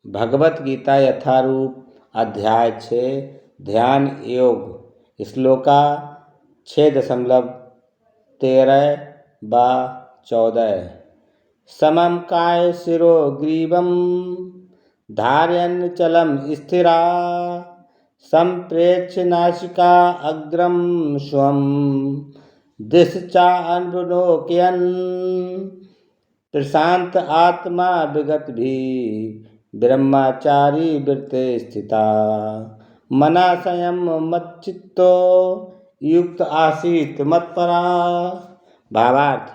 भगवत गीता यथारूप अध्याय 6 ध्यान योग श्लोका 6.13-14 समं काय शिरो ग्रीवं धारयन् चलं स्थिरा संप्रेक्ष्य नासिका अग्रम स्वं दिशचान्वलोकयन् प्रशांत आत्मा विगत भी ब्रह्मचारी वृत्ते स्थिता मना संयम मच्चित्तो युक्त आसीत मत्परा। भावार्थ,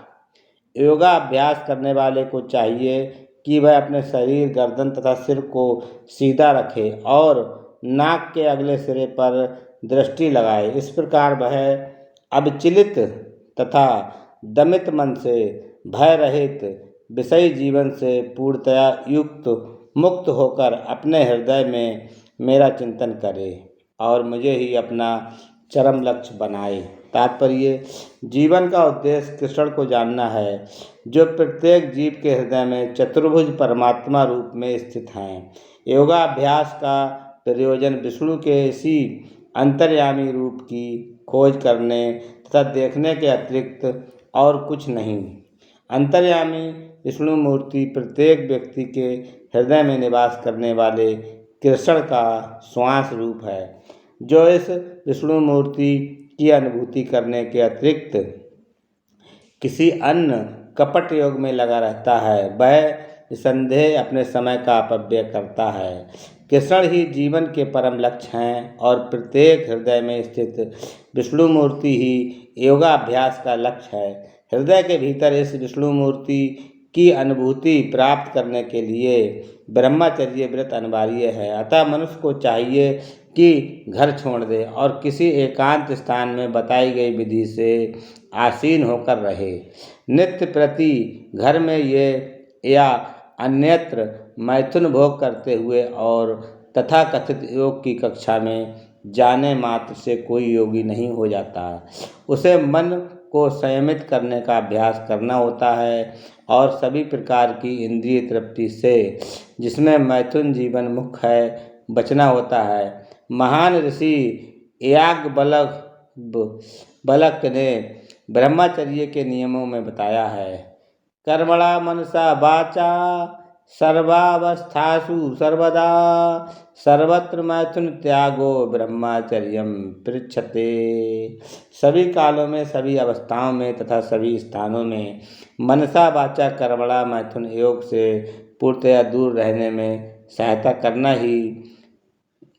योगाभ्यास करने वाले को चाहिए कि वह अपने शरीर, गर्दन तथा सिर को सीधा रखे और नाक के अगले सिरे पर दृष्टि लगाए। इस प्रकार वह अविचलित तथा दमित मन से, भय रहित विषयी जीवन से पूर्णतया युक्त मुक्त होकर अपने हृदय में मेरा चिंतन करे और मुझे ही अपना चरम लक्ष्य बनाए। तात्पर्य, जीवन का उद्देश्य कृष्ण को जानना है जो प्रत्येक जीव के हृदय में चतुर्भुज परमात्मा रूप में स्थित हैं। योगाभ्यास का प्रयोजन विष्णु के इसी अंतर्यामी रूप की खोज करने तथा देखने के अतिरिक्त और कुछ नहीं। अंतर्यामी विष्णु मूर्ति प्रत्येक व्यक्ति के हृदय में निवास करने वाले कृष्ण का श्वास रूप है, जो इस विष्णु मूर्ति की अनुभूति करने के अतिरिक्त किसी अन्य कपट योग में लगा रहता है, वह निसंदेह अपने समय का अपव्यय करता है। कृष्ण ही जीवन के परम लक्ष्य हैं और प्रत्येक हृदय में स्थित विष्णु मूर्ति ही योगाभ्यास का लक्ष्य है। हृदय के भीतर इस विष्णु मूर्ति की अनुभूति प्राप्त करने के लिए ब्रह्मचर्य व्रत अनिवार्य है। अतः मनुष्य को चाहिए कि घर छोड़ दे और किसी एकांत स्थान में बताई गई विधि से आसीन होकर रहे। नित्य प्रति घर में ये या अन्यत्र मैथुन भोग करते हुए और तथाकथित योग की कक्षा में जाने मात्र से कोई योगी नहीं हो जाता। उसे मन को संयमित करने का अभ्यास करना होता है और सभी प्रकार की इंद्रिय तृप्ति से, जिसमें मैथुन जीवन मुख्य है, बचना होता है। महान ऋषि याज्ञवल्क्य ने ब्रह्मचर्य के नियमों में बताया है, कर्मणा मनसा वाचा सर्वावस्थासु सर्वदा सर्वत्र मैथुन त्यागो ब्रह्मचर्यम पृच्छते। सभी कालों में, सभी अवस्थाओं में तथा सभी स्थानों में मनसा वाचा कर्मणा मैथुन योग से पूर्णतया दूर रहने में सहायता करना ही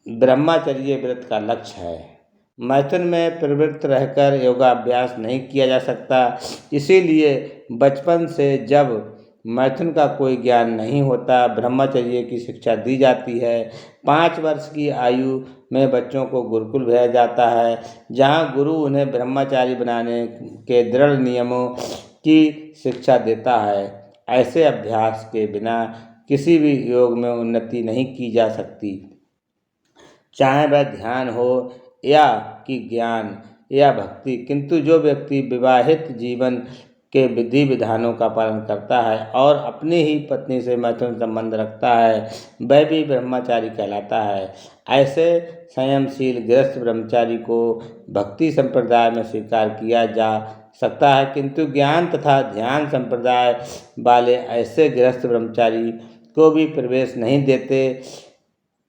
ब्रह्मचर्य व्रत का लक्ष्य है। मैथुन में प्रवृत्त रहकर योगाभ्यास नहीं किया जा सकता। इसीलिए बचपन से जब मैथुन का कोई ज्ञान नहीं होता, ब्रह्मचर्य की शिक्षा दी जाती है। 5 वर्ष की आयु में बच्चों को गुरुकुल भेजा जाता है, जहाँ गुरु उन्हें ब्रह्मचारी बनाने के दृढ़ नियमों की शिक्षा देता है। ऐसे अभ्यास के बिना किसी भी योग में उन्नति नहीं की जा सकती, चाहे वह ध्यान हो या कि ज्ञान या भक्ति। किंतु जो व्यक्ति विवाहित जीवन के विधि विधानों का पालन करता है और अपनी ही पत्नी से मैथुन संबंध रखता है, वह भी ब्रह्मचारी कहलाता है। ऐसे संयमशील गृहस्थ ब्रह्मचारी को भक्ति संप्रदाय में स्वीकार किया जा सकता है, किंतु ज्ञान तथा ध्यान संप्रदाय वाले ऐसे गृहस्थ ब्रह्मचारी को भी प्रवेश नहीं देते।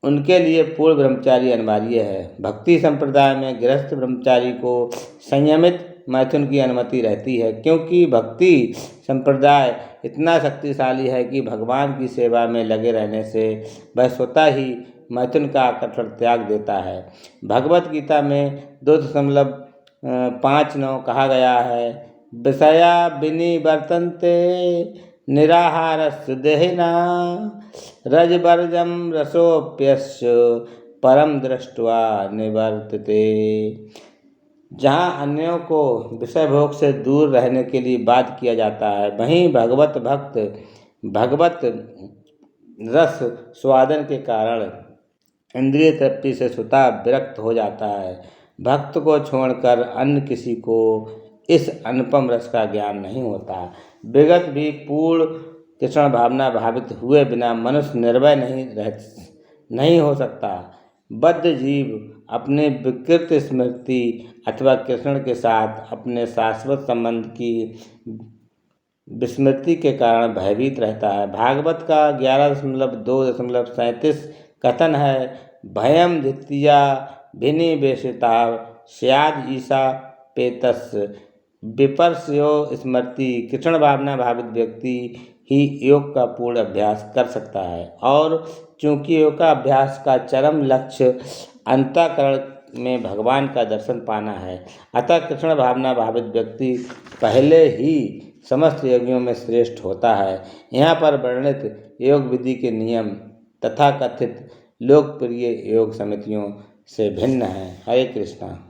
उनके लिए पूर्ण ब्रह्मचारी अनिवार्य है। भक्ति संप्रदाय में गृहस्थ ब्रह्मचारी को संयमित मैथुन की अनुमति रहती है, क्योंकि भक्ति संप्रदाय इतना शक्तिशाली है कि भगवान की सेवा में लगे रहने से वह स्वतः ही मैथुन का आकर्षण त्याग देता है। भगवत गीता में 2.5.9 कहा गया है, विषया विनिवर्तन्ते निराहारस्य देहिना रजवर्जम रसोप्यस्य परम दृष्ट्वा निवर्तते। जहाँ अन्यों को विषय भोग से दूर रहने के लिए बाध्य किया जाता है, वहीं भगवत भक्त भगवत रस स्वादन के कारण इंद्रिय तृप्ति से स्वतः विरक्त हो जाता है। भक्त को छोड़कर अन्य किसी को इस अनुपम रस का ज्ञान नहीं होता। विगत भी पूर्ण कृष्ण भावना भावित हुए बिना मनुष्य निर्भय नहीं हो सकता। बद्ध जीव अपने विकृत स्मृति अथवा कृष्ण के साथ अपने शाश्वत संबंध की विस्मृति के कारण भयभीत रहता है। भागवत का 11.2.37 कथन है, भयम द्वितीया भिनिवेशिता स्याद ईसा पेतस विपर्शयो स्मृति। कृष्ण भावना भावित व्यक्ति ही योग का पूर्ण अभ्यास कर सकता है, और चूंकि योग का अभ्यास का चरम लक्ष्य अंतःकरण में भगवान का दर्शन पाना है, अतः कृष्ण भावना भावित व्यक्ति पहले ही समस्त योगियों में श्रेष्ठ होता है। यहाँ पर वर्णित योग विधि के नियम तथाकथित लोकप्रिय योग समितियों से भिन्न हैं। हरे कृष्णा।